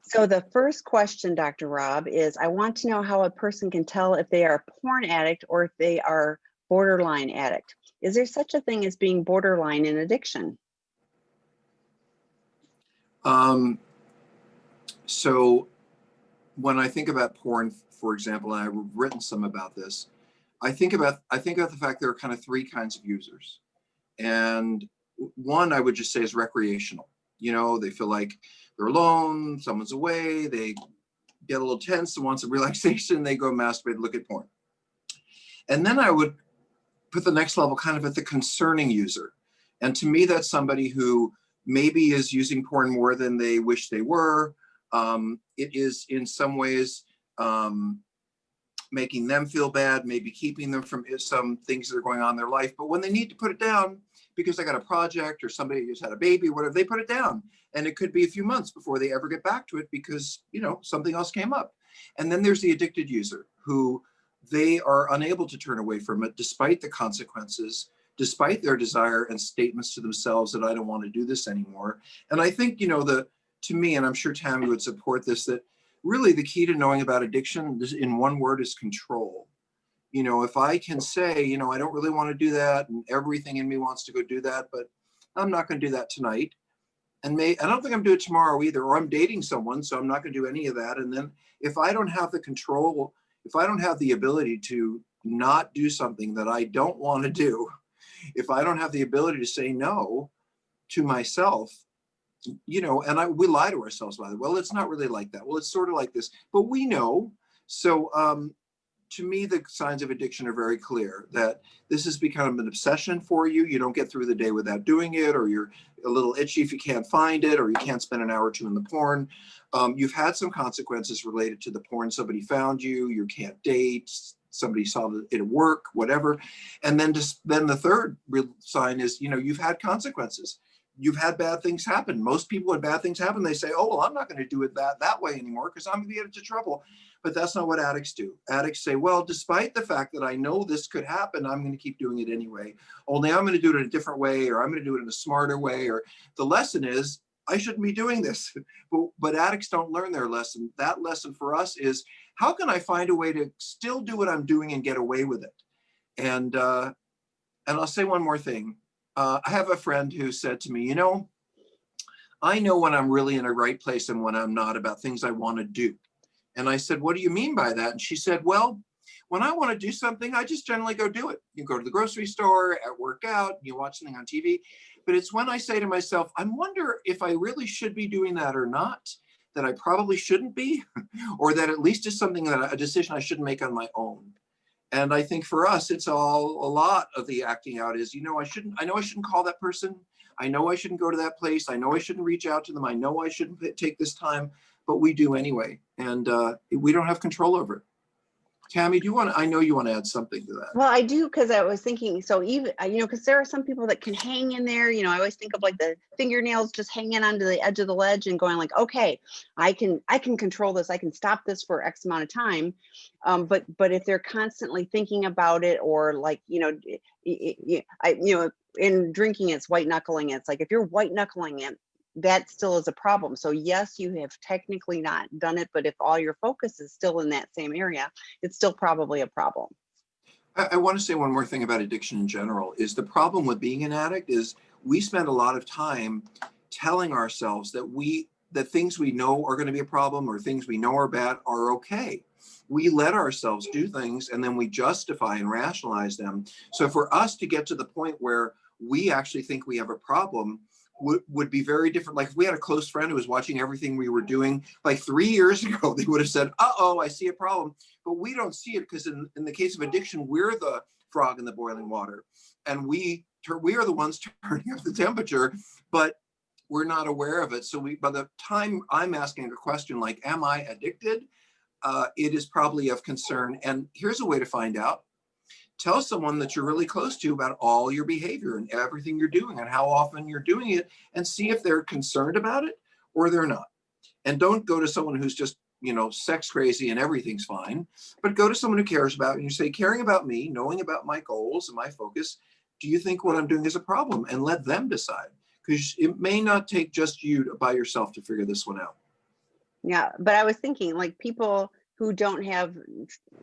So the first question, Dr. Rob, is I want to know how a person can tell if they are a porn addict or if they are borderline addict. Is there such a thing as being borderline in addiction? So when I think about porn, for example, and I've written some about this, I think about the fact there are kind of three kinds of users. And one I would just say is recreational. You know, they feel like they're alone, someone's away, they get a little tense and want some relaxation, they go masturbate and look at porn. And then I would put the next level kind of at the concerning user. And to me, that's somebody who maybe is using porn more than they wish they were. It is in some ways making them feel bad, maybe keeping them from some things that are going on in their life. But when they need to put it down because they got a project or somebody just had a baby, whatever, they put it down. And it could be a few months before they ever get back to it because, you know, something else came up. And then there's the addicted user who they are unable to turn away from it despite the consequences, despite their desire and statements to themselves that I don't want to do this anymore. And I think, you know, to me, and I'm sure Tami would support this, that really the key to knowing about addiction in one word is control. You know, if I can say, you know, I don't really want to do that and everything in me wants to go do that, but I'm not going to do that tonight. And I don't think I'm doing it tomorrow either, or I'm dating someone, so I'm not going to do any of that. And then if I don't have the control, if I don't have the ability to not do something that I don't want to do, if I don't have the ability to say no to myself, you know, and we lie to ourselves about it. Well, it's not really like that. Well, it's sort of like this, but we know. So to me, the signs of addiction are very clear that this has become an obsession for you. You don't get through the day without doing it, or you're a little itchy if you can't find it, or you can't spend an hour or two in the porn. You've had some consequences related to the porn. Somebody found you, you can't date, somebody saw it at work, whatever. And then the third real sign is, you know, you've had consequences. You've had bad things happen. Most people, when bad things happen, they say, oh, well, I'm not going to do it that way anymore because I'm going to get into trouble. But that's not what addicts do. Addicts say, well, despite the fact that I know this could happen, I'm going to keep doing it anyway. Only I'm going to do it in a different way, or I'm going to do it in a smarter way. Or the lesson is, I shouldn't be doing this. But addicts don't learn their lesson. That lesson for us is, how can I find a way to still do what I'm doing and get away with it? And I'll say one more thing. I have a friend who said to me, you know, I know when I'm really in a right place and when I'm not about things I want to do. And I said, what do you mean by that? And she said, well, when I want to do something, I just generally go do it. You go to the grocery store, work out, you watch something on TV. But it's when I say to myself, I wonder if I really should be doing that or not, that I probably shouldn't be, or that at least is something that a decision I shouldn't make on my own. And I think for us, it's all a lot of the acting out is, you know, I know I shouldn't call that person. I know I shouldn't go to that place. I know I shouldn't reach out to them. I know I shouldn't take this time, but we do anyway. And we don't have control over it. Tami, I know you want to add something to that. Well, I do, because I was thinking, so even, you know, because there are some people that can hang in there, you know, I always think of like the fingernails just hanging onto the edge of the ledge and going like, okay, I can control this. I can stop this for X amount of time. But if they're constantly thinking about it, or like, you know, in drinking, it's white knuckling. It's like, if you're white knuckling it, that still is a problem. So yes, you have technically not done it, but if all your focus is still in that same area, it's still probably a problem. I want to say one more thing about addiction in general. Is the problem with being an addict is we spend a lot of time telling ourselves that things we know are going to be a problem, or things we know are bad, are okay. We let ourselves do things and then we justify and rationalize them. So for us to get to the point where we actually think we have a problem would be very different. Like if we had a close friend who was watching everything we were doing like 3 years ago, they would have said, uh-oh, I see a problem. But we don't see it because in the case of addiction, we're the frog in the boiling water. And we are the ones turning up the temperature, but we're not aware of it. So by the time I'm asking a question like, am I addicted? It is probably of concern. And here's a way to find out. Tell someone that you're really close to about all your behavior and everything you're doing and how often you're doing it, and see if they're concerned about it or they're not. And don't go to someone who's just, you know, sex crazy and everything's fine, but go to someone who cares about you and you say, caring about me, knowing about my goals and my focus, do you think what I'm doing is a problem? And let them decide, because it may not take just you by yourself to figure this one out. Yeah, but I was thinking like people who don't have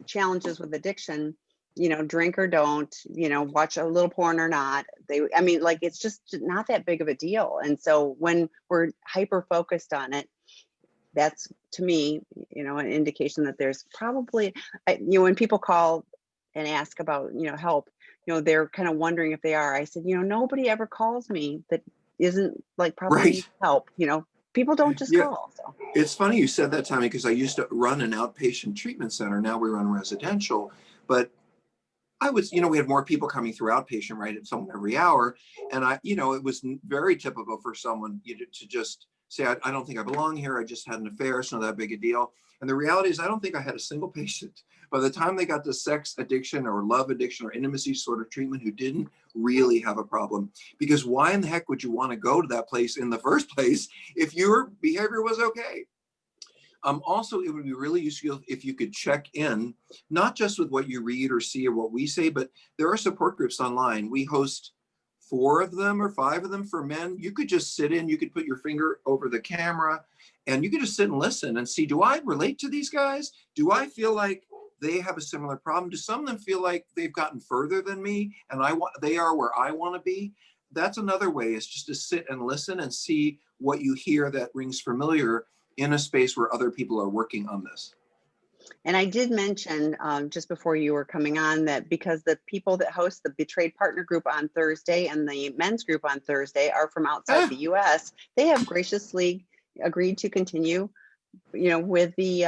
challenges with addiction, drink or don't, watch a little porn or not, I mean, like it's just not that big of a deal. And so when we're hyper focused on it, that's to me, an indication that there's probably, when people call and ask about, help, they're kind of wondering if they are. I said, nobody ever calls me that isn't like probably Right. needs help. People don't just Yeah. call. So. It's funny you said that, Tommy, because I used to run an outpatient treatment center. Now we run residential, but I was, we had more people coming through outpatient, right, at someone every hour. And it was very typical for someone to just say, I don't think I belong here. I just had an affair. It's not that big a deal. And the reality is, I don't think I had a single patient by the time they got to sex addiction or love addiction or intimacy sort of treatment who didn't really have a problem. Because why in the heck would you want to go to that place in the first place if your behavior was okay? Also, it would be really useful if you could check in, not just with what you read or see or what we say, but there are support groups online. We host 4 of them or 5 of them for men. You could just sit in, you could put your finger over the camera and you could just sit and listen and see, do I relate to these guys? Do I feel like they have a similar problem? Do some of them feel like they've gotten further than me and they are where I want to be? That's another way, is just to sit and listen and see what you hear that rings familiar in a space where other people are working on this. And I did mention just before you were coming on that because the people that host the Betrayed Partner group on Thursday and the men's group on Thursday are from outside the US, they have graciously agreed to continue, with the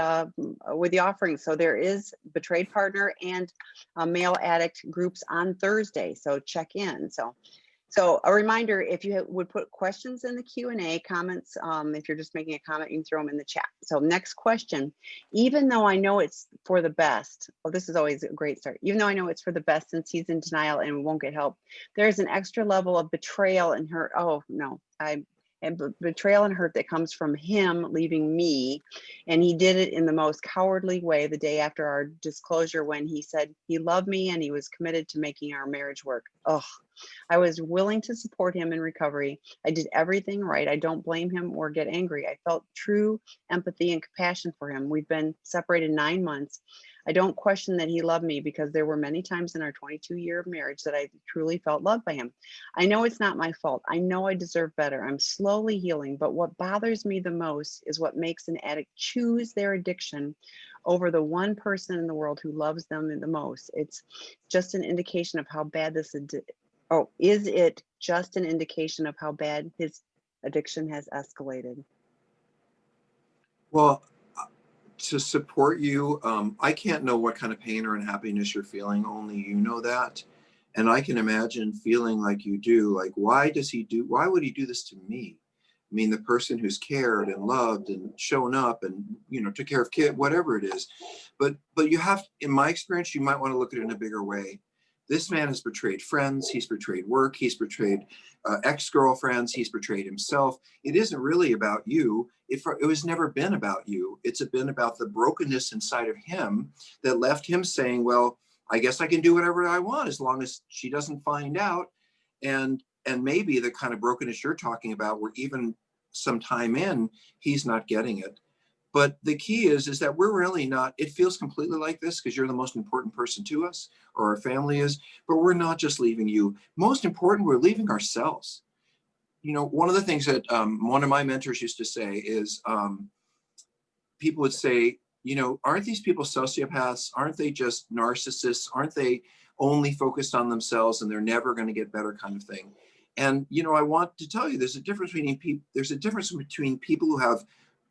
offering. So there is Betrayed Partner and male addict groups on Thursday. So check in. So a reminder, if you would put questions in the Q&A comments, if you're just making a comment, you can throw them in the chat. So next question, even though I know it's for the best, well, this is always a great start. Even though I know it's for the best since he's in denial and won't get help, there's an extra level of betrayal and hurt. Oh no, and betrayal and hurt that comes from him leaving me. And he did it in the most cowardly way the day after our disclosure when he said he loved me and he was committed to making our marriage work. Oh, I was willing to support him in recovery. I did everything right. I don't blame him or get angry. I felt true empathy and compassion for him. We've been separated 9 months. I don't question that he loved me because there were many times in our 22-year marriage that I truly felt loved by him. I know it's not my fault. I know I deserve better. I'm slowly healing, but what bothers me the most is what makes an addict choose their addiction over the one person in the world who loves them the most. It's just an indication of how bad is it just an indication of how bad his addiction has escalated? Well, to support you, I can't know what kind of pain or unhappiness you're feeling. Only you know that. And I can imagine feeling like you do. Like, why would he do this to me? I mean, the person who's cared and loved and shown up and, took care of kid, whatever it is. But you have, in my experience, you might want to look at it in a bigger way. This man has betrayed friends. He's betrayed work. He's betrayed ex-girlfriends. He's betrayed himself. It isn't really about you. It was never been about you. It's been about the brokenness inside of him that left him saying, well, I guess I can do whatever I want as long as she doesn't find out. And maybe the kind of brokenness you're talking about, where even some time in, he's not getting it. But the key is that we're really not, it feels completely like this because you're the most important person to us, or our family is, but we're not just leaving you. Most important, we're leaving ourselves. One of the things that one of my mentors used to say is people would say, aren't these people sociopaths? Aren't they just narcissists? Aren't they only focused on themselves and they're never going to get better, kind of thing? And, I want to tell you, there's a difference between people who have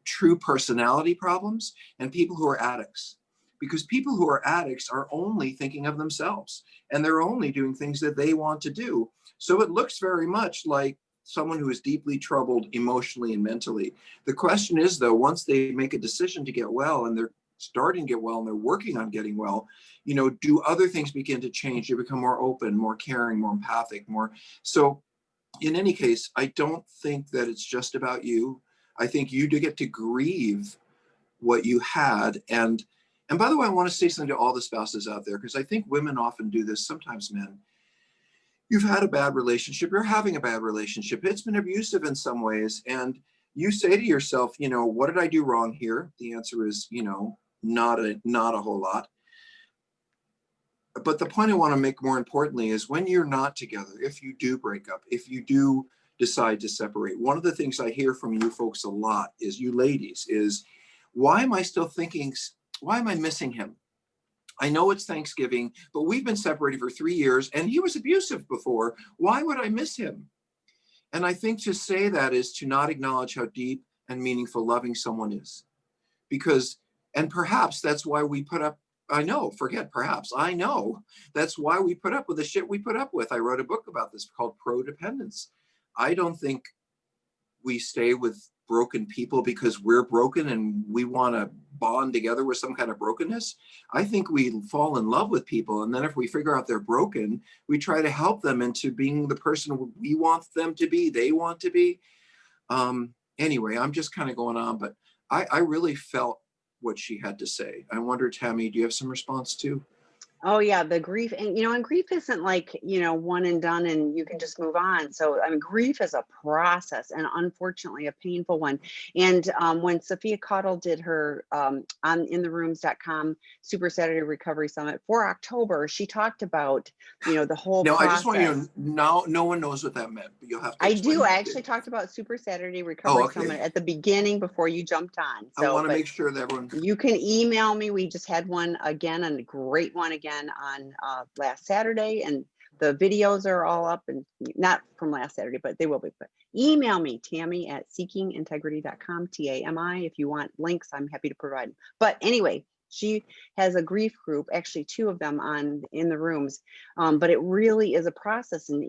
true personality problems and people who are addicts. Because people who are addicts are only thinking of themselves and they're only doing things that they want to do. So it looks very much like someone who is deeply troubled emotionally and mentally. The question is, though, once they make a decision to get well and they're starting to get well and they're working on getting well, do other things begin to change? You become more open, more caring, more empathic, more. So in any case, I don't think that it's just about you. I think you do get to grieve what you had. And by the way, I want to say something to all the spouses out there, because I think women often do this, sometimes men. You've had a bad relationship, you're having a bad relationship, it's been abusive in some ways, and you say to yourself, what did I do wrong here? The answer is, not a whole lot. But the point I want to make more importantly is when you're not together, if you do break up, if you do decide to separate, one of the things I hear from you folks a lot is, you ladies, is why am I still thinking, why am I missing him? I know it's Thanksgiving, but we've been separated for 3 years and he was abusive before. Why would I miss him? And I think to say that is to not acknowledge how deep and meaningful loving someone is. Because, and perhaps that's why we put up, I know that's why we put up with the shit we put up with. I wrote a book about this called Pro-Dependence. I don't think we stay with broken people because we're broken and we want to bond together with some kind of brokenness. I think we fall in love with people, and then if we figure out they're broken, we try to help them into being the person we want them to be, they want to be. Anyway, I'm just kind of going on, but I really felt what she had to say. I wonder, Tami, do you have some response too? Oh yeah, the grief, and grief isn't like, one and done and you can just move on. So I mean, grief is a process, and unfortunately a painful one. And when Sophia Cottle did her on intherooms.com Super Saturday Recovery Summit for October, she talked about, the whole Now, I process. just want you to know, no one knows what that meant, but you'll have to explain. I actually talked about Super Saturday Recovery Summit at the beginning before you jumped on. So I want to make sure that everyone. You can email me. We just had one again, and a great one again on last Saturday, and the videos are all up, and not from last Saturday, but they will be. But email me, Tami at seekingintegrity.com, TAMI. If you want links, I'm happy to provide them. But anyway, she has a grief group, actually 2 of them in the rooms, but it really is a process. And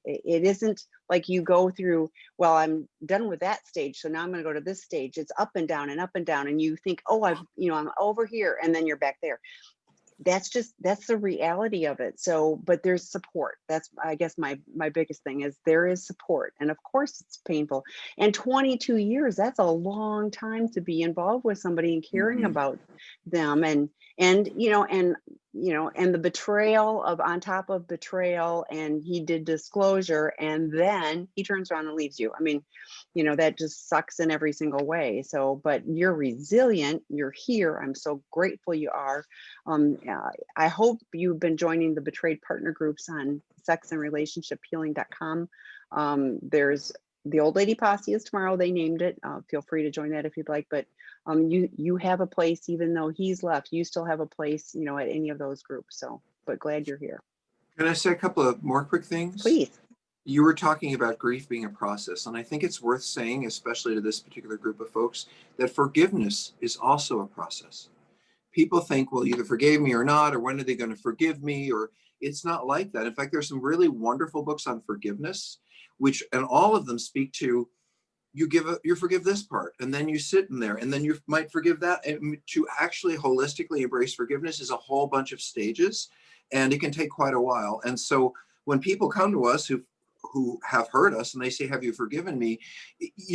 it isn't like you go through, well, I'm done with that stage, so now I'm going to go to this stage. It's up and down and up and down, and you think, oh, I'm over here, and then you're back there. That's the reality of it. So, but there's support. That's, I guess, my biggest thing is there is support. And of course it's painful. And 22 years, that's a long time to be involved with somebody and caring about them. And the betrayal on top of betrayal, and he did disclosure, and then he turns around and leaves you. I mean, that just sucks in every single way. So, but you're resilient, you're here. I'm so grateful you are. I hope you've been joining the betrayed partner groups on sexandrelationshiphealing.com. There's the Old Lady Posse is tomorrow. They named it. Feel free to join that if you'd like. But you have a place, even though he's left, you still have a place, at any of those groups. So, but glad you're here. Can I say a couple of more quick things? Please. You were talking about grief being a process, and I think it's worth saying, especially to this particular group of folks, that forgiveness is also a process. People think, well, either forgave me or not, or when are they going to forgive me? Or it's not like that. In fact, there's some really wonderful books on forgiveness, and all of them speak to, you forgive this part, and then you sit in there, and then you might forgive that. And to actually holistically embrace forgiveness is a whole bunch of stages, and it can take quite a while. And so when people come to us who have hurt us and they say, have you forgiven me?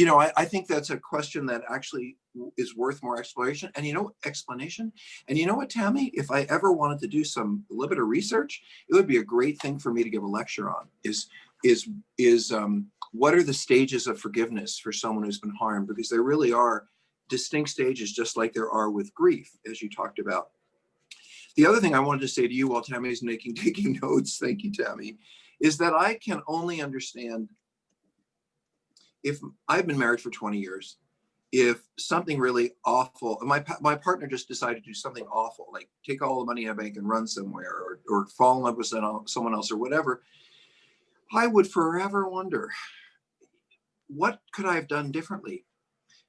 I think that's a question that actually is worth more exploration. And explanation. And you know what, Tami, if I ever wanted to do some a little bit of research, it would be a great thing for me to give a lecture on, is what are the stages of forgiveness for someone who's been harmed? Because there really are distinct stages, just like there are with grief, as you talked about. The other thing I wanted to say to you while Tami's taking notes, thank you, Tami, is that I can only understand, if I've been married for 20 years, if something really awful, my partner just decided to do something awful, like take all the money in a bank and run somewhere, or fall in love with someone else or whatever, I would forever wonder, what could I have done differently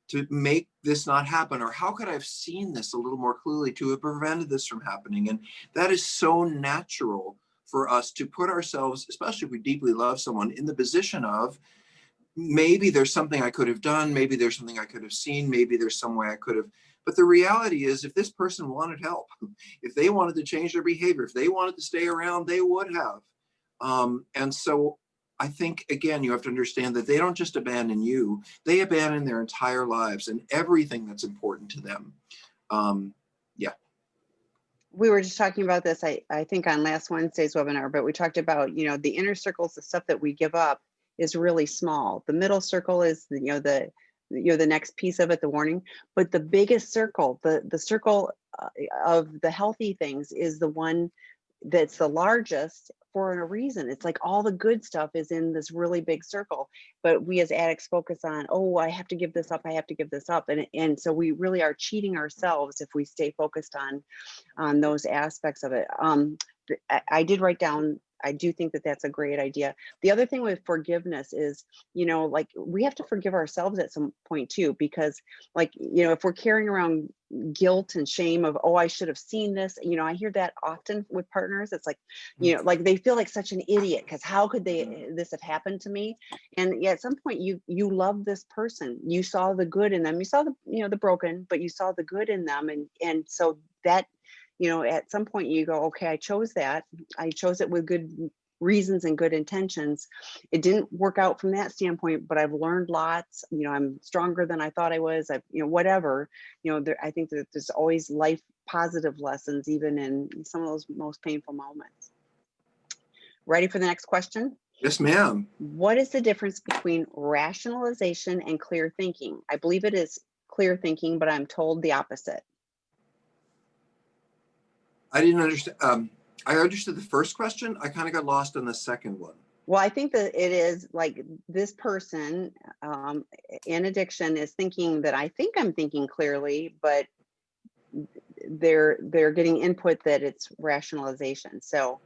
to make this not happen? Or how could I have seen this a little more clearly to have prevented this from happening? And that is so natural for us to put ourselves, especially if we deeply love someone, in the position of, maybe there's something I could have done, maybe there's something I could have seen, maybe there's some way I could have. But the reality is, if this person wanted help, if they wanted to change their behavior, if they wanted to stay around, they would have. And so I think, again, you have to understand that they don't just abandon you, they abandon their entire lives and everything that's important to them. We were just talking about this, I think, on last Wednesday's webinar, but we talked about, the inner circles, the stuff that we give up is really small. The middle circle is, the the next piece of it, the warning. But the biggest circle, the circle of the healthy things is the one that's the largest for a reason. It's like all the good stuff is in this really big circle, but we as addicts focus on, oh, I have to give this up, I have to give this up, and so we really are cheating ourselves if we stay focused on those aspects of it. I did write down, I do think that that's a great idea. The other thing with forgiveness is, like we have to forgive ourselves at some point too, because like, if we're carrying around guilt and shame of, oh, I should have seen this, I hear that often with partners. It's like, like they feel like such an idiot because how could this have happened to me? And yeah, at some point you love this person, you saw the good in them, you saw the broken, but you saw the good in them, and so that, at some point you go, okay, I chose it with good reasons and good intentions. It didn't work out from that standpoint, but I've learned lots. I'm stronger than I thought I was. Whatever, I think that there's always life positive lessons, even in some of those most painful moments. Ready for the next question? Yes, ma'am. What is the difference between rationalization and clear thinking? I believe it is clear thinking, but I'm told the opposite. I didn't understand. I understood the first question. I kind of got lost on the second one. Well, I think that it is like this person in addiction is thinking that I think I'm thinking clearly, but they're getting input that it's rationalization. So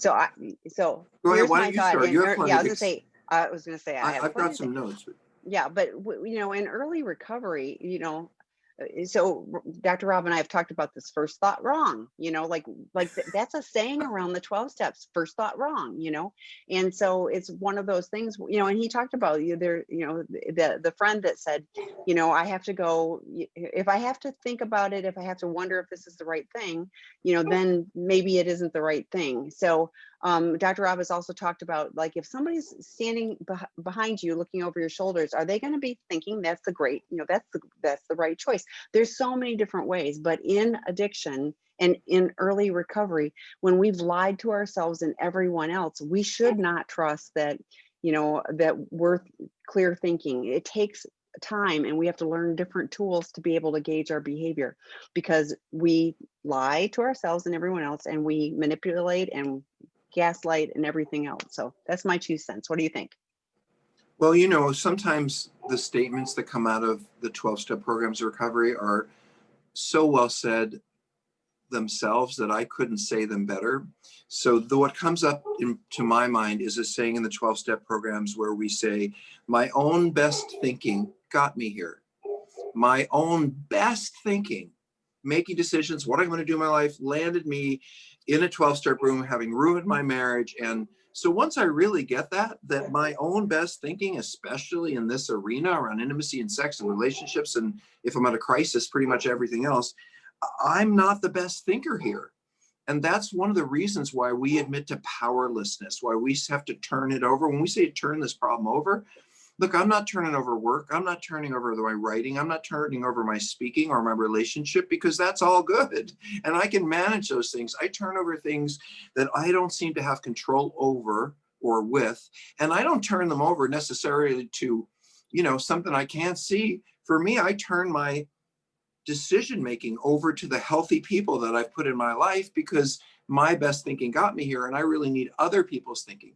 Go ahead. here's Why my don't you thought. start? You have plenty. I was gonna say I have I've plenty got some notes. yeah, but in early recovery, so Dr. Rob and I have talked about this first thought wrong, that's a saying around the 12 steps, first thought wrong, and so it's one of those things, and he talked about the friend that said, I have to go, if I have to think about it, if I have to wonder if this is the right thing, then maybe it isn't the right thing. So Dr. Rob has also talked about, like, if somebody's standing behind you looking over your shoulders, are they going to be thinking that's the right choice? There's so many different ways, but in addiction and in early recovery, when we've lied to ourselves and everyone else, we should not trust that that we're clear thinking. It takes time, and we have to learn different tools to be able to gauge our behavior, because we lie to ourselves and everyone else, and we manipulate and gaslight and everything else. So that's my 2 cents. What do you think? Well, sometimes the statements that come out of the 12-step programs of recovery are so well said themselves that I couldn't say them better. So what comes up to my mind is a saying in the 12-step programs where we say, my own best thinking got me here. My own best thinking, making decisions, what I'm going to do in my life, landed me in a 12-step room, having ruined my marriage. And so once I really get that my own best thinking, especially in this arena around intimacy and sex and relationships, and if I'm at a crisis, pretty much everything else, I'm not the best thinker here. And that's one of the reasons why we admit to powerlessness, why we have to turn it over. When we say turn this problem over, look, I'm not turning over work. I'm not turning over my writing. I'm not turning over my speaking or my relationship, because that's all good. And I can manage those things. I turn over things that I don't seem to have control over or with. And I don't turn them over necessarily to, something I can't see. For me, I turn my decision-making over to the healthy people that I've put in my life, because my best thinking got me here, and I really need other people's thinking.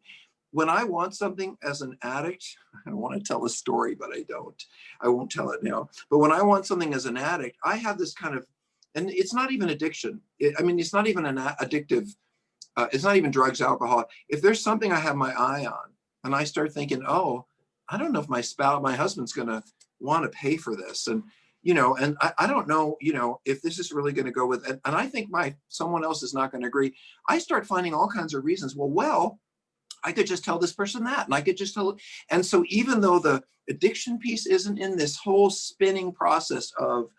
When I want something as an addict, I want to tell a story, but I won't tell it now. But when I want something as an addict, I have this kind of, and it's not even addiction. It's not even an addictive, it's not even drugs, alcohol. If there's something I have my eye on and I start thinking, oh, I don't know if my husband's going to want to pay for this. And, and I don't know, if this is really going to go with, and I think someone else is not going to agree. I start finding all kinds of reasons. Well, I could just tell this person that, and I could just tell. And so even though the addiction piece isn't in this whole spinning process of,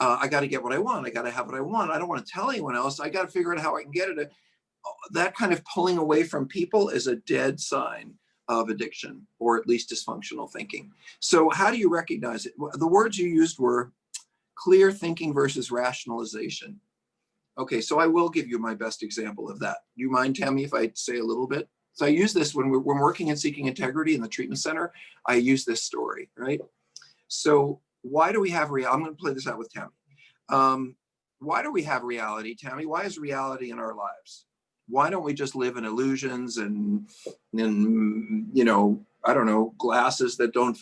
I got to get what I want, I got to have what I want, I don't want to tell anyone else, I got to figure out how I can get it. That kind of pulling away from people is a dead sign of addiction, or at least dysfunctional thinking. So how do you recognize it? The words you used were clear thinking versus rationalization. Okay, so I will give you my best example of that. Do you mind, Tami, if I say a little bit? So I use this when we're working in Seeking Integrity in the treatment center. I use this story, right? So why do we have reality? I'm going to play this out with Tami. Why do we have reality, Tami? Why is reality in our lives? Why don't we just live in illusions and you know, I don't know, glasses that don't,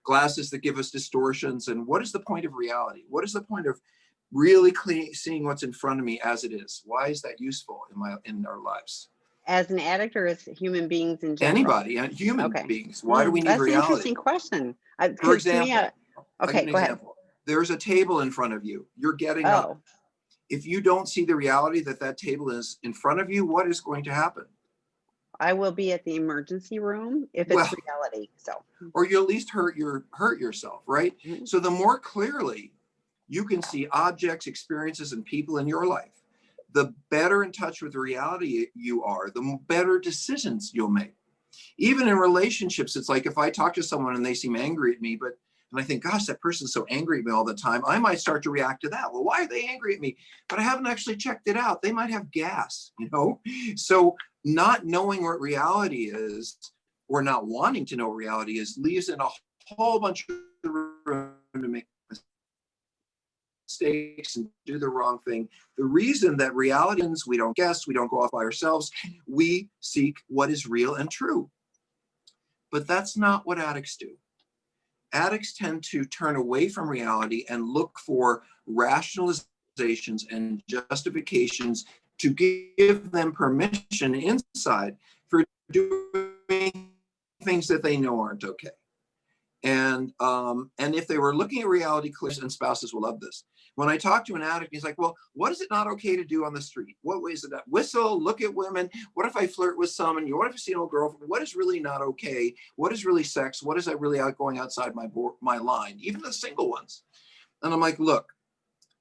glasses that give us distortions? And what is the point of reality? What is the point of really seeing what's in front of me as it is? Why is that useful in our lives? As an addict or as human beings in general? Anybody, human Okay. beings. Why do we need That's reality? an interesting question. For 'Cause to me, example, okay, go ahead. There's a table in front of you. You're getting up. Oh, If you don't see the reality that that table is in front of you, what is going to happen? I will be at the emergency room if Well, it's reality. So, or you at least hurt yourself, right? mhm. So the more clearly you can see objects, experiences, and people in your life, the better in touch with reality you are, the better decisions you'll make. Even in relationships, it's like if I talk to someone and they seem angry at me, and I think, gosh, that person's so angry at me all the time, I might start to react to that. Well, why are they angry at me? But I haven't actually checked it out. They might have gas, you know? So not knowing what reality is, or not wanting to know what reality is, leaves in a whole bunch of room to make mistakes and do the wrong thing. The reason that reality is, we don't guess, we don't go off by ourselves, we seek what is real and true. But that's not what addicts do. Addicts tend to turn away from reality and look for rationalizations and justifications to give them permission inside for doing things that they know aren't okay. And if they were looking at reality clearly, and spouses will love this. When I talk to an addict, he's like, well, what is it not okay to do on the street? What ways is that? Whistle, look at women. What if I flirt with someone? What if I see an old girlfriend? What is really not okay? What is really sex? What is that really going outside my line? Even the single ones. And I'm like, look,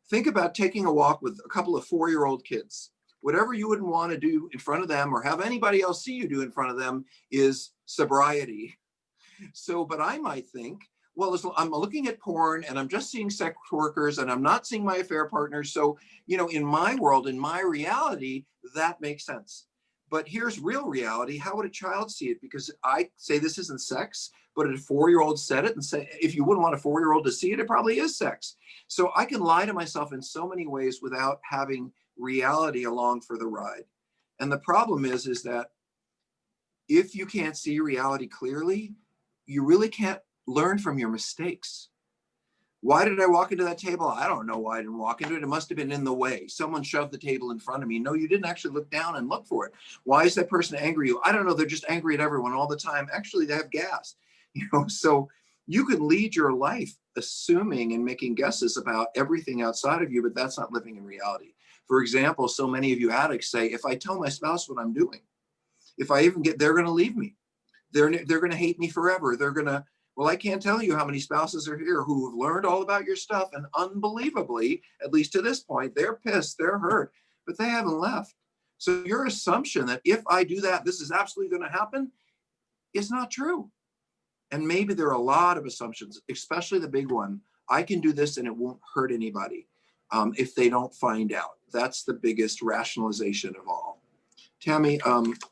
think about taking a walk with a couple of 4-year-old kids. Whatever you wouldn't want to do in front of them or have anybody else see you do in front of them is sobriety. So, but I might think, well, I'm looking at porn and I'm just seeing sex workers and I'm not seeing my affair partners. So, you know, in my world, in my reality, that makes sense. But here's real reality. How would a child see it? Because I say this isn't sex, but a 4-year-old said it and say, if you wouldn't want a 4-year-old to see it, it probably is sex. So I can lie to myself in so many ways without having reality along for the ride. And the problem is that if you can't see reality clearly, you really can't learn from your mistakes. Why did I walk into that table? I don't know why I didn't walk into it. It must have been in the way. Someone shoved the table in front of me. No, you didn't actually look down and look for it. Why is that person angry at you? I don't know. They're just angry at everyone all the time. Actually, they have gas. You know, so you can lead your life assuming and making guesses about everything outside of you, but that's not living in reality. For example, so many of you addicts say, if I tell my spouse what I'm doing, if I even they're going to leave me. They're going to hate me forever. They're going to, well, I can't tell you how many spouses are here who have learned all about your stuff. And unbelievably, at least to this point, they're pissed, they're hurt, but they haven't left. So your assumption that if I do that, this is absolutely going to happen is not true. And maybe there are a lot of assumptions, especially the big one. I can do this and it won't hurt anybody if they don't find out. That's the biggest rationalization of all. Tami,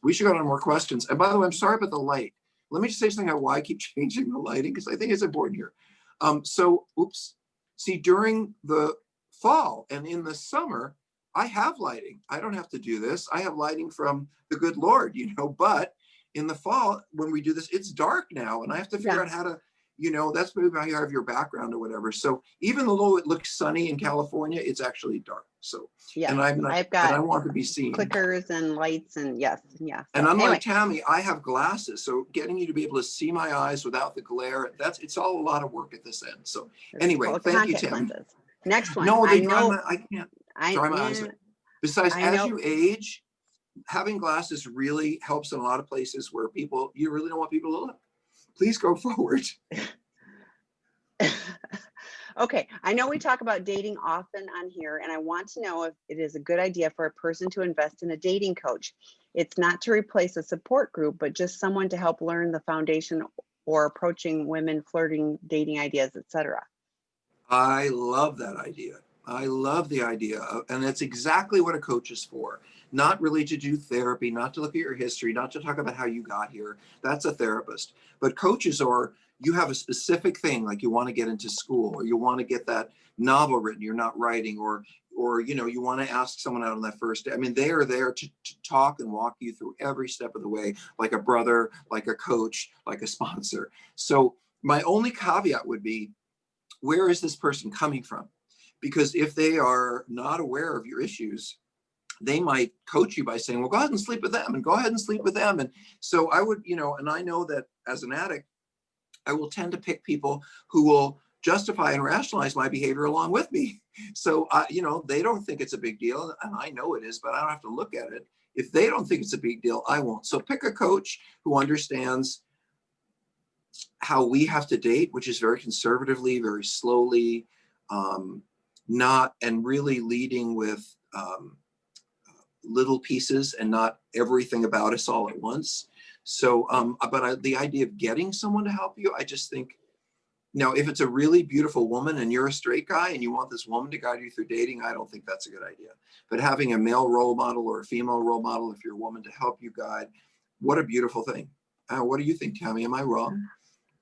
we should go on more questions. And by the way, I'm sorry about the light. Let me just say something about why I keep changing the lighting, because I think it's important here. See, during the fall and in the summer, I have lighting. I don't have to do this. I have lighting from the good Lord, you know, but in the fall, when we do this, it's dark now. And I have to figure out how to, you know, that's maybe how you have your background or whatever. So even though it looks sunny in California, it's actually dark. So, yeah, and I'm not, I've got I want to be seen. clickers and lights and yes. So and unlike Tami, I have glasses. So getting you to be able to see my eyes without the glare, it's all a lot of work at this end. So anyway, thank you, Tami. Lenses. Next one. No, I know. I can't dry my eyes. Besides, as you age, having glasses really helps in a lot of places where you really don't want people to look. Please go forward. Okay, I know we talk about dating often on here, and I want to know if it is a good idea for a person to invest in a dating coach. It's not to replace a support group, but just someone to help learn the foundation or approaching women, flirting, dating ideas, etc. I love that idea. I love the idea and that's exactly what a coach is for. Not really to do therapy, not to look at your history, not to talk about how you got here. That's a therapist. But coaches are, you have a specific thing, like you want to get into school, or you want to get that novel written, you're not writing, or you know, you want to ask someone out on that first day. I mean, they are there to talk and walk you through every step of the way, like a brother, like a coach, like a sponsor. So my only caveat would be, where is this person coming from? Because if they are not aware of your issues, they might coach you by saying, well, go ahead and sleep with them and go ahead and sleep with them. And so I would, you know, and I know that as an addict, I will tend to pick people who will justify and rationalize my behavior along with me. So, you know, they don't think it's a big deal. And I know it is, but I don't have to look at it. If they don't think it's a big deal, I won't. So pick a coach who understands how we have to date, which is very conservatively, very slowly, not, and really leading with little pieces and not everything about us all at once. So, the idea of getting someone to help you, I just think, now, if it's a really beautiful woman and you're a straight guy and you want this woman to guide you through dating, I don't think that's a good idea. But having a male role model or a female role model, if you're a woman, to help you guide, what a beautiful thing. What do you think, Tami? Am I wrong?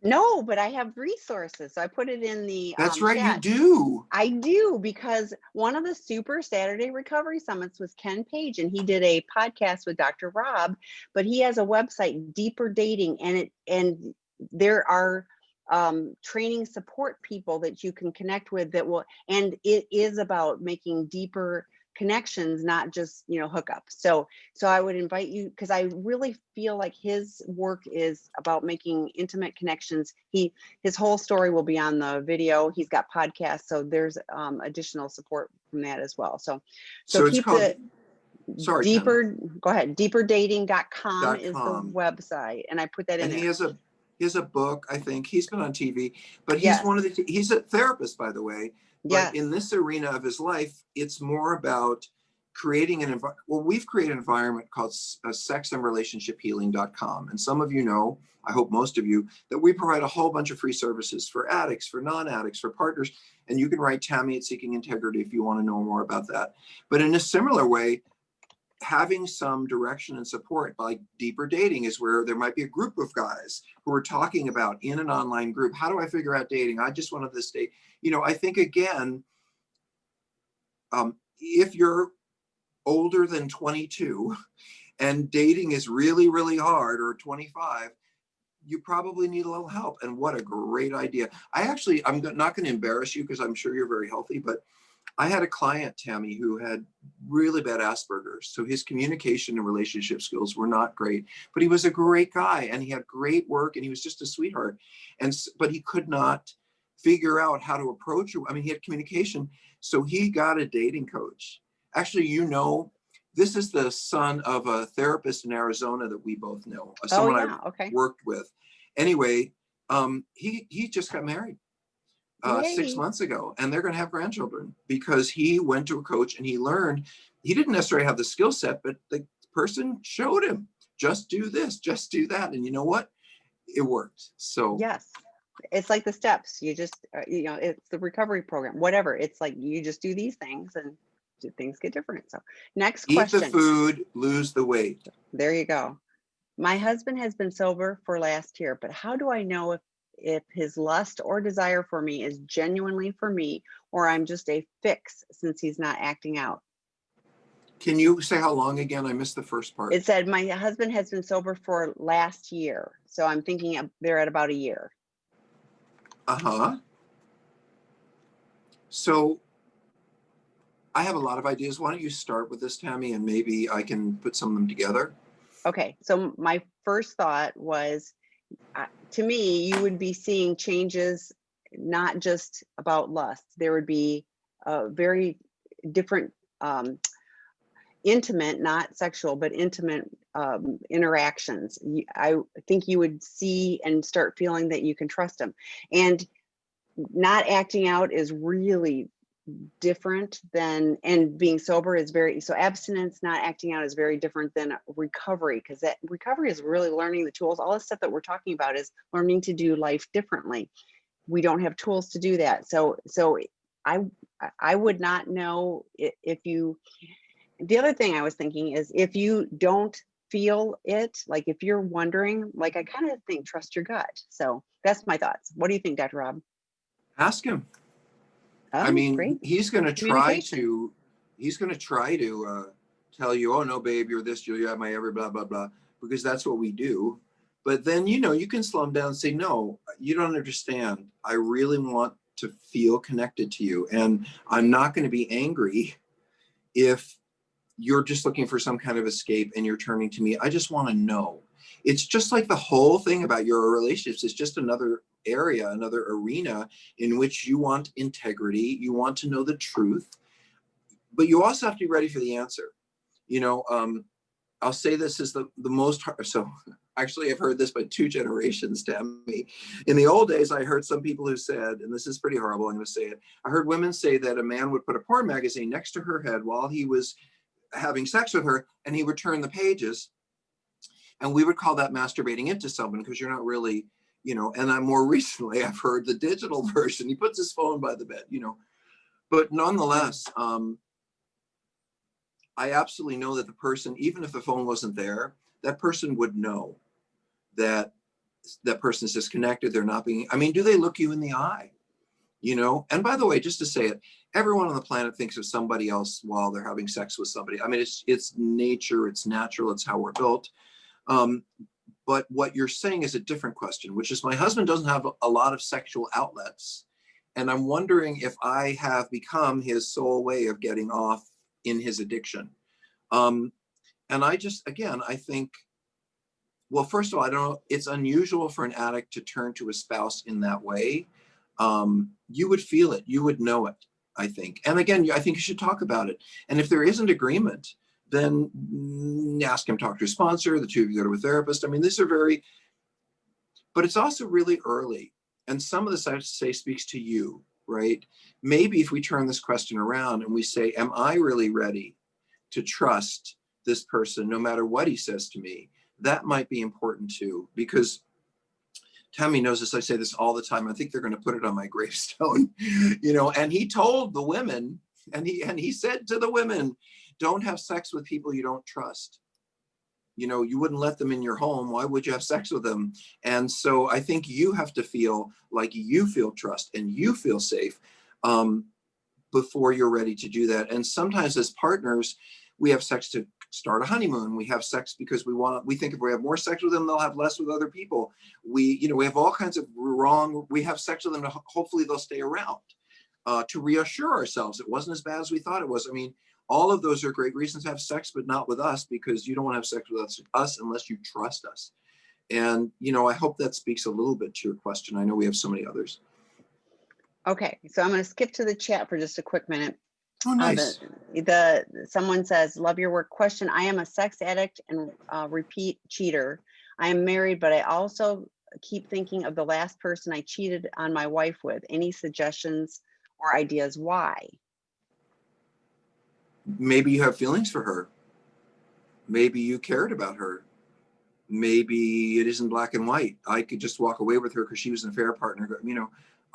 No, but I have resources. So I put it in the That's right, you chat. do. I do, because one of the Super Saturday Recovery Summits was Ken Page, and he did a podcast with Dr. Rob, but he has a website, Deeper Dating, and there are training support people that you can connect with that will, and it is about making deeper connections, not just, you know, hookups. So I would invite you, because I really feel like his work is about making intimate connections. His whole story will be on the video. He's got podcasts, so there's additional support from that as well. So So it's keep called, the sorry, deeper, go ahead, deeperdating.com is the .com. website, and I put that in And there. he has a book, I think. He's been on TV, but he's Yes. he's a therapist, by the way. But Yes. in this arena of his life, it's more about creating an environment. Well, we've created an environment called sexandrelationshiphealing.com. And some of you know, I hope most of you, that we provide a whole bunch of free services for addicts, for non-addicts, for partners. And you can write Tami at Seeking Integrity if you want to know more about that. But in a similar way, having some direction and support, like Deeper Dating, is where there might be a group of guys who are talking about, in an online group, how do I figure out dating? I just wanted this date. You know, I think, again, if you're older than 22 and dating is really, really hard, or 25, you probably need a little help. And what a great idea. I'm not going to embarrass you, because I'm sure you're very healthy, but I had a client, Tami, who had really bad Asperger's. So his communication and relationship skills were not great, but he was a great guy and he had great work and he was just a sweetheart. But he could not figure out how to approach it. I mean, he had communication. So he got a dating coach. Actually, you know, this is the son of a therapist in Arizona that we both know, someone I worked with. Anyway, he just got married 6 months ago, and they're going to have grandchildren because he went to a coach and he learned. He didn't necessarily have the skill set, but the person showed him, just do this, just do that. And you know what? It worked. So yes, it's like the steps. You just, you know, it's the recovery program, whatever. It's like, you just do these things and things get different. So next question. Eat the food, lose the weight. There you go. My husband has been sober for last year, but how do I know if his lust or desire for me is genuinely for me, or I'm just a fix since he's not acting out? Can you say how long again? I missed the first part. It said my husband has been sober for last year. So I'm thinking they're at about a year. Uh-huh. So I have a lot of ideas. Why don't you start with this, Tami, and maybe I can put some of them together. Okay. So my first thought was, to me, you would be seeing changes, not just about lust. There would be very different, intimate, not sexual, but intimate interactions. I think you would see and start feeling that you can trust him. And not acting out is really different than, and being sober is very, so abstinence, not acting out, is very different than recovery, because that recovery is really learning the tools. All the stuff that we're talking about is learning to do life differently. We don't have tools to do that. So I I would not know if you, the other thing I was thinking is if you don't feel it, like if you're wondering, like I kind of think trust your gut. So that's my thoughts. What do you think, Dr. Rob? Ask him. I Oh, mean, great. he's going to try Communication. to, tell you, oh no, babe, you're this, you have my every blah, blah, blah, because that's what we do. But then, you can slow him down and say, no, you don't understand. I really want to feel connected to you. And I'm not going to be angry if you're just looking for some kind of escape and you're turning to me. I just want to know. It's just like the whole thing about your relationships. It's just another area, another arena in which you want integrity. You want to know the truth, but you also have to be ready for the answer. I'll say this is the most hard. So actually, I've heard this by two generations, Tammy. In the old days, I heard some people who said, and this is pretty horrible, I'm going to say it. I heard women say that a man would put a porn magazine next to her head while he was having sex with her, and he would turn the pages, and we would call that masturbating into someone, because you're not really, and more recently I've heard the digital version. He puts his phone by the bed, but nonetheless, I absolutely know that the person, even if the phone wasn't there, that person would know that that person is disconnected. They're not being, I mean, do they look you in the eye? And by the way, just to say it, everyone on the planet thinks of somebody else while they're having sex with somebody. I mean, it's nature, it's natural, it's how we're built. But what you're saying is a different question, which is my husband doesn't have a lot of sexual outlets. And I'm wondering if I have become his sole way of getting off in his addiction. And I think, well, first of all, I don't know, it's unusual for an addict to turn to a spouse in that way. You would feel it, you would know it, I think. And again, I think you should talk about it. And if there isn't agreement, then ask him to talk to a sponsor, the two of you go to a therapist. I mean, these are but it's also really early. And some of this, I have to say, speaks to you, right? Maybe if we turn this question around and we say, am I really ready to trust this person no matter what he says to me? That might be important too, because Tammy knows this. I say this all the time. I think they're going to put it on my gravestone, and he told the women, and he said to the women, don't have sex with people you don't trust. You wouldn't let them in your home. Why would you have sex with them? And so I think you have to feel like you feel trust and you feel safe before you're ready to do that. And sometimes as partners, we have sex to start a honeymoon. We have sex because we think if we have more sex with them, they'll have less with other people. We have all kinds of we have sex with them to hopefully they'll stay around, to reassure ourselves it wasn't as bad as we thought it was. I mean, all of those are great reasons to have sex, but not with us, because you don't want to have sex with us unless you trust us. And, I hope that speaks a little bit to your question. I know we have so many others. Okay, so I'm going to skip to the chat for just a quick minute. Oh, nice. Someone says, love your work. Question: I am a sex addict and repeat cheater. I am married, but I also keep thinking of the last person I cheated on my wife with. Any suggestions or ideas why? Maybe you have feelings for her. Maybe you cared about her. Maybe it isn't black and white. I could just walk away with her because she was an affair partner.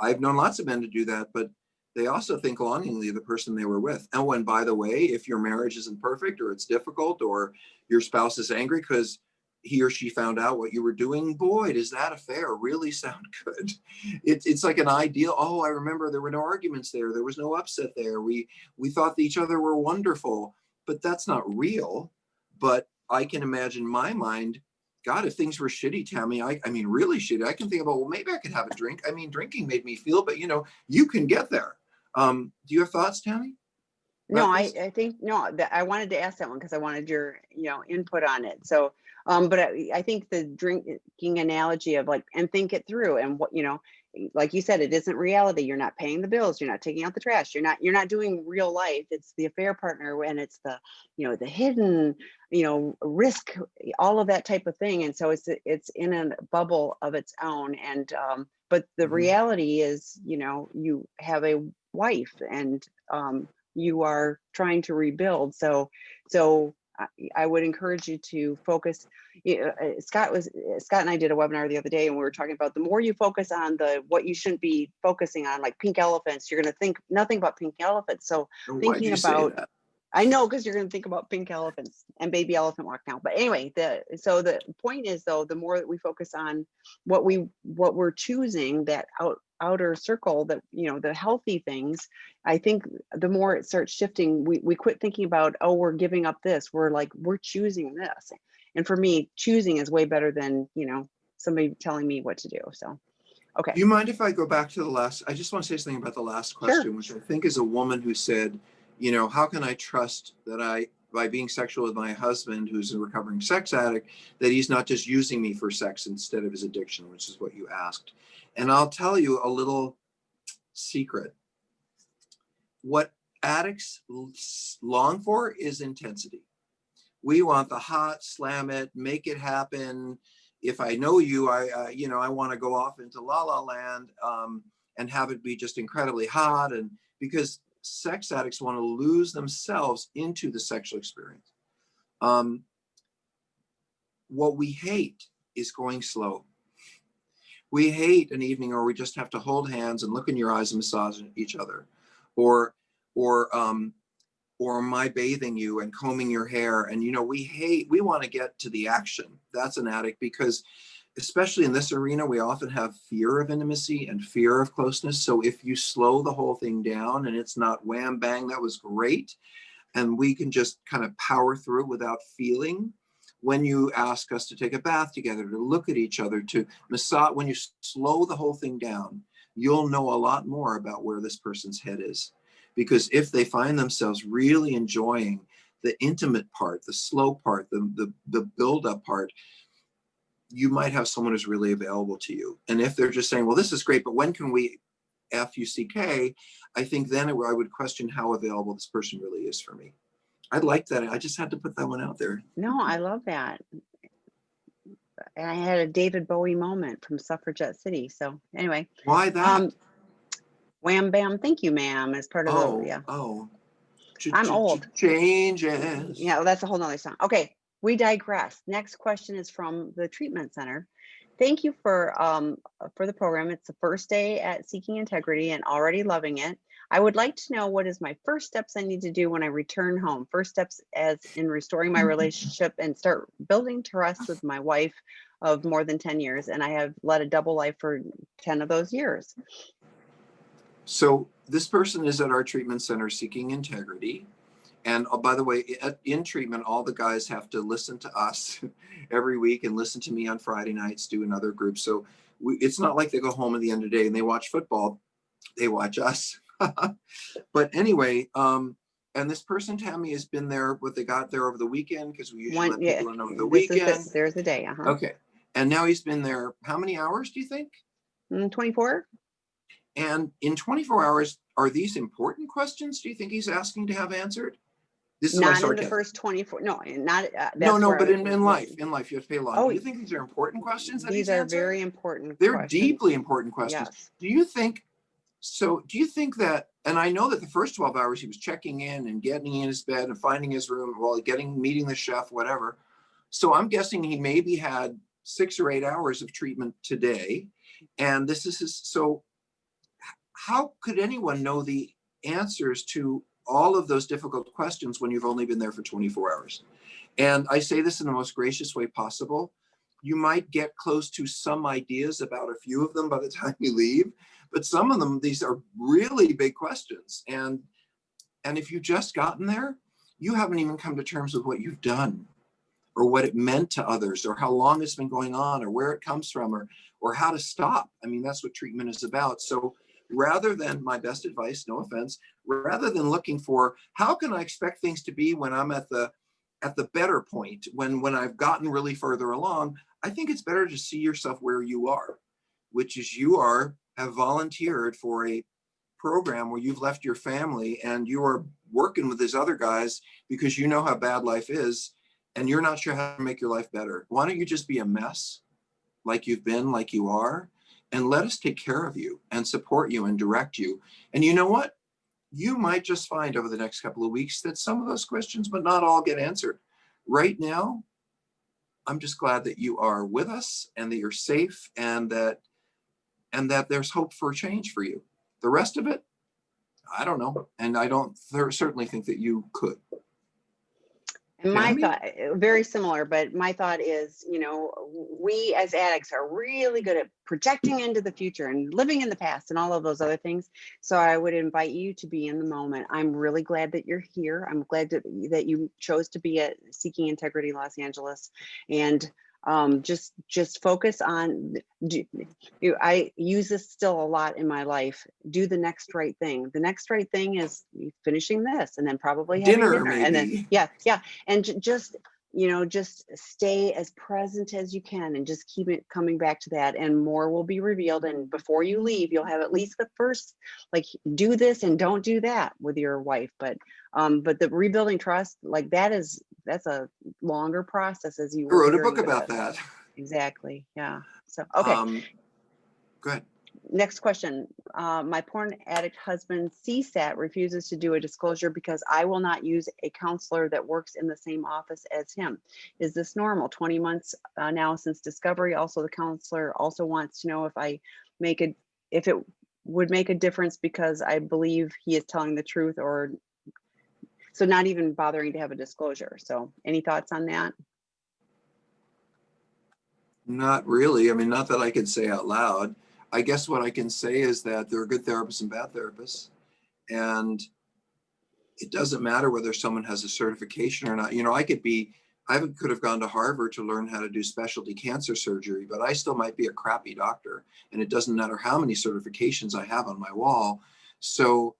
I've known lots of men to do that, but they also think longingly of the person they were with. And when, by the way, if your marriage isn't perfect or it's difficult or your spouse is angry because he or she found out what you were doing, boy, does that affair really sound good. It's like an ideal. Oh, I remember there were no arguments there. There was no upset there. We thought that each other were wonderful, but that's not real. But I can imagine my mind, God, if things were shitty, Tammy, I mean, really shitty, I can think about, well, maybe I could have a drink. I mean, drinking made me feel, but you can get there. Do you have thoughts, Tammy? No, I think, no, I wanted to ask that one because I wanted your, input on it. So, but I think the drinking analogy of like, and think it through, and what, like you said, it isn't reality. You're not paying the bills. You're not taking out the trash. You're not doing real life. It's the affair partner, and it's the, the hidden, risk, all of that type of thing. And so it's in a bubble of its own. And, but the reality is, you have a wife, and, you are trying to rebuild. So I would encourage you to focus. Scott and I did a webinar the other day, and we were talking about the more you focus on what you shouldn't be focusing on, like pink elephants, you're going to think nothing about pink elephants. So Why'd you say that? I know, because you're going to think about pink elephants and baby elephant walk now. But anyway, so the point is, though, the more that we focus on what we're choosing, that outer circle, that, the healthy things, I think the more it starts shifting, we quit thinking about, oh, we're giving up this. We're choosing this. And for me, choosing is way better than, somebody telling me what to do. So, okay. Do you mind if I go back to I just want to say something about the last question, Sure. which I think is a woman who said, how can I trust that by being sexual with my husband, who's a recovering sex addict, that he's not just using me for sex instead of his addiction, which is what you asked. And I'll tell you a little secret. What addicts long for is intensity. We want the hot, slam it, make it happen. If I know you, I want to go off into la la land and have it be just incredibly hot. And because sex addicts want to lose themselves into the sexual experience. What we hate is going slow. We hate an evening where we just have to hold hands and look in your eyes and massage each other, or my bathing you and combing your hair. And, we want to get to the action. That's an addict, because especially in this arena, we often have fear of intimacy and fear of closeness. So if you slow the whole thing down and it's not wham, bang, that was great, and we can just kind of power through without feeling. When you ask us to take a bath together, to look at each other, to massage, when you slow the whole thing down, you'll know a lot more about where this person's head is. Because if they find themselves really enjoying the intimate part, the slow part, the build-up part, you might have someone who's really available to you. And if they're just saying, well, this is great, but when can we FUCK, I think then I would question how available this person really is for me. I'd like that. I just had to put that one out there. No, I love that. And I had a David Bowie moment from Suffragette City. So anyway. Why that? Wham bam, thank you, ma'am, as part of I'm old. Changes. Yeah, well, that's a whole nother song. Okay, we digress. Next question is from the treatment center. Thank you for the program. It's the first day at Seeking Integrity and already loving it. I would like to know what is my first steps I need to do when I return home. First steps as in restoring my relationship and start building trust with my wife of more than 10 years. And I have led a double life for 10 of those years. So this person is at our treatment center Seeking Integrity. And by the way, in treatment, all the guys have to listen to us every week and listen to me on Friday nights, do another group. So it's not like they go home at the end of the day and they watch football. They watch us. But anyway, and this person, Tammy, has been there, they got there over the weekend, because we usually let people in over the weekend. There's the day. Okay. And now he's been there, how many hours do you think? 24. And in 24 hours, are these important questions, do you think he's asking to have answered? This is not in the first 24. No, not. No, but in life, you have to pay a lot. Oh, do you think these are important questions? These are very important. They're deeply important questions. Yes. Do you think that, and I know that the first 12 hours he was checking in and getting in his bed and finding his room while meeting the chef, whatever. So I'm guessing he maybe had 6 or 8 hours of treatment today. And this is so how could anyone know the answers to all of those difficult questions when you've only been there for 24 hours? And I say this in the most gracious way possible. You might get close to some ideas about a few of them by the time you leave, but some of them, these are really big questions. And if you've just gotten there, you haven't even come to terms with what you've done, or what it meant to others, or how long it's been going on, or where it comes from, or how to stop. I mean, that's what treatment is about. So rather than, my best advice, no offense, rather than looking for how can I expect things to be when I'm at the better point, when I've gotten really further along, I think it's better to see yourself where you are, which is have volunteered for a program where you've left your family and you are working with these other guys because you know how bad life is and you're not sure how to make your life better. Why don't you just be a mess like you've been, like you are, and let us take care of you and support you and direct you. And you know what? You might just find over the next couple of weeks that some of those questions, but not all, get answered. right now, I'm just glad that you are with us and that you're safe and that there's hope for change for you. The rest of it, I don't know. And I don't certainly think that you could. And my Tammy? thought, very similar, but my thought is, we as addicts are really good at projecting into the future and living in the past and all of those other things. So I would invite you to be in the moment. I'm really glad that you're here. I'm glad that you chose to be at Seeking Integrity Los Angeles, and just focus on. I use this still a lot in my life. Do the next right thing. The next right thing is finishing this, and then probably having Dinner, dinner, and then maybe. yeah, and just stay as present as you can, and just keep it coming back to that, and more will be revealed. And before you leave, you'll have at least the first, like, do this and don't do that with your wife. But the rebuilding trust, like, that's a longer process, as you I were wrote a hearing book with about us. that. Exactly. Yeah. So, okay. Go ahead. Next question. My porn addict husband CSAT refuses to do a disclosure because I will not use a counselor that works in the same office as him. Is this normal? 20 months now since discovery. Also, the counselor also wants to know if it would make a difference because I believe he is telling the truth, or so not even bothering to have a disclosure. So any thoughts on that? Not really. I mean, not that I can say out loud. I guess what I can say is that there are good therapists and bad therapists. And it doesn't matter whether someone has a certification or not. I could have gone to Harvard to learn how to do specialty cancer surgery, but I still might be a crappy doctor. And it doesn't matter how many certifications I have on my wall. So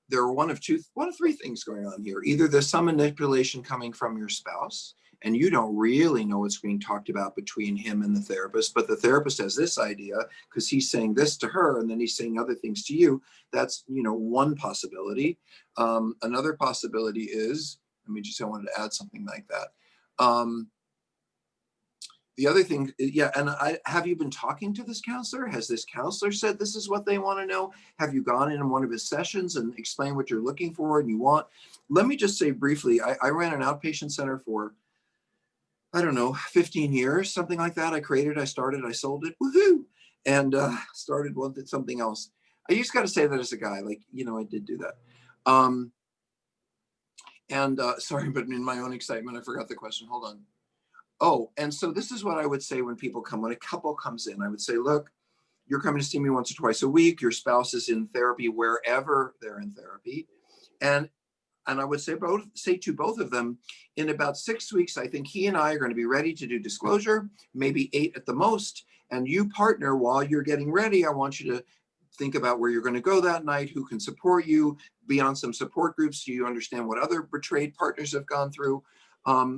there are one of three things going on here. Either there's some manipulation coming from your spouse, and you don't really know what's being talked about between him and the therapist, but the therapist has this idea because he's saying this to her and then he's saying other things to you. That's, one possibility. Another possibility is, I wanted to add something like that. The other thing, have you been talking to this counselor? Has this counselor said this is what they want to know? Have you gone in one of his sessions and explained what you're looking for and you want? Let me just say briefly, I ran an outpatient center for, 15 years, something like that. I started, I sold it, woohoo, and started something else. I just got to say that as a guy, I did do that. Sorry, but in my own excitement, I forgot the question. Hold on. Oh, and so this is what I would say when a couple comes in, I would say, look, you're coming to see me once or twice a week. Your spouse is in therapy wherever they're in therapy. And I would say to both of them, in about 6 weeks, I think he and I are going to be ready to do disclosure, maybe 8 at the most. And you, partner, while you're getting ready, I want you to think about where you're going to go that night, who can support you, be on some support groups so you understand what other betrayed partners have gone through.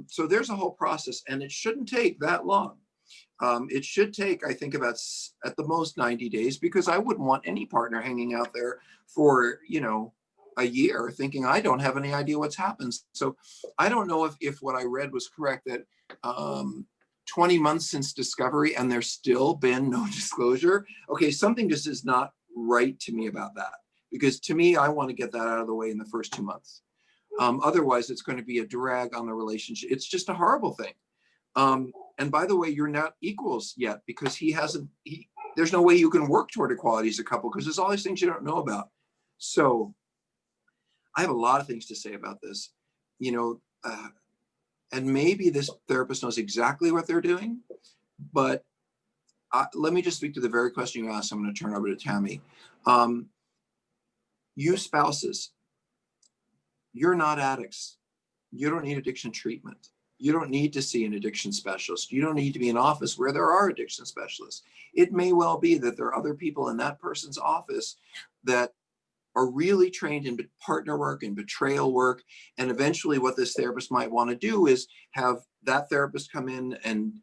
So there's a whole process, and it shouldn't take that long. It should take, I think, about at the most 90 days, because I wouldn't want any partner hanging out there for, a year thinking I don't have any idea what's happened. So I don't know if what I read was correct, that 20 months since discovery and there's still been no disclosure. Okay, something just is not right to me about that, because to me, I want to get that out of the way in the first 2 months. Otherwise, it's going to be a drag on the relationship. It's just a horrible thing. And by the way, you're not equals yet, because there's no way you can work toward equality as a couple, because there's all these things you don't know about. So I have a lot of things to say about this, and maybe this therapist knows exactly what they're doing, but let me just speak to the very question you asked. I'm going to turn over to Tammy. You spouses, you're not addicts. You don't need addiction treatment. You don't need to see an addiction specialist. You don't need to be in an office where there are addiction specialists. It may well be that there are other people in that person's office that are really trained in partner work and betrayal work. And eventually what this therapist might want to do is have that therapist come in and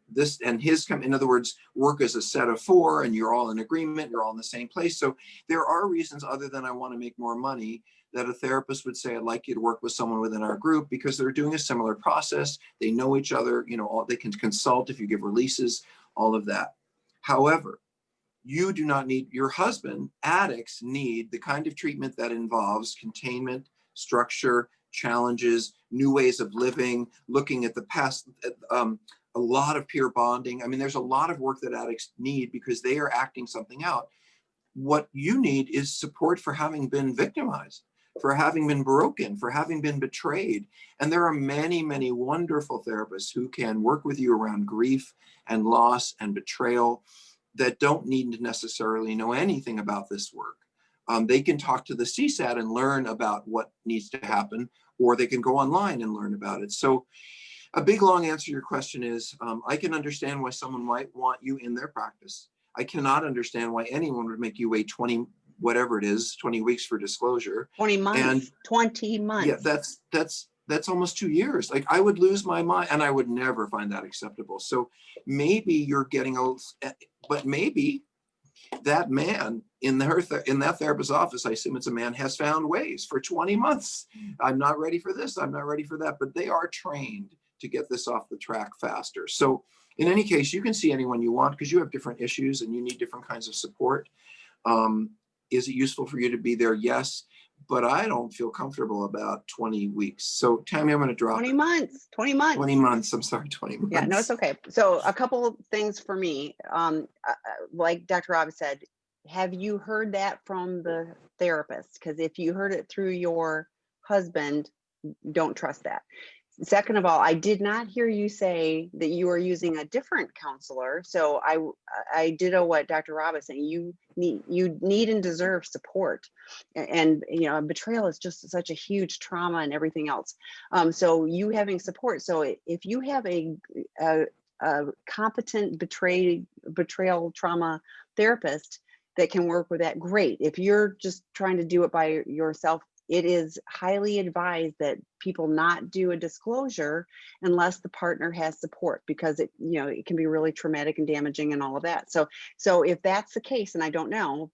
his come, in other words, work as a set of 4, and you're all in agreement, you're all in the same place. So there are reasons other than I want to make more money that a therapist would say, I'd like you to work with someone within our group, because they're doing a similar process. They know each other, they can consult if you give releases, all of that. However, you do not need, your husband, addicts need the kind of treatment that involves containment, structure, challenges, new ways of living, looking at the past, a lot of peer bonding. I mean, there's a lot of work that addicts need because they are acting something out. What you need is support for having been victimized, for having been broken, for having been betrayed. And there are many, many wonderful therapists who can work with you around grief and loss and betrayal that don't need to necessarily know anything about this work. They can talk to the CSAT and learn about what needs to happen, or they can go online and learn about it. So a big, long answer to your question is, I can understand why someone might want you in their practice. I cannot understand why anyone would make you wait 20, whatever it is, 20 weeks for disclosure. 20 months, and 20 months. Yeah, that's almost 2 years. Like, I would lose my mind, and I would never find that acceptable. So maybe you're getting old, but maybe that man in that therapist's office, I assume it's a man, has found ways for 20 months. I'm not ready for this, I'm not ready for that, but they are trained to get this off the track faster. So in any case, you can see anyone you want because you have different issues and you need different kinds of support. Is it useful for you to be there? Yes, but I don't feel comfortable about 20 weeks. So Tami, I'm going to drop 20 months, 20 months. 20 months. I'm sorry, 20 months. Yeah, no, it's okay. So a couple of things for me, like Dr. Rob said, have you heard that from the therapist? Because if you heard it through your husband, don't trust that. Second of all, I did not hear you say that you are using a different counselor. So I ditto what Dr. Rob is saying. You need and deserve support, and you know, betrayal is just such a huge trauma and everything else. So you having support. So if you have a competent betrayal trauma therapist that can work with that, great. If you're just trying to do it by yourself, it is highly advised that people not do a disclosure unless the partner has support, because it can be really traumatic and damaging and all of that. So if that's the case, and I don't know,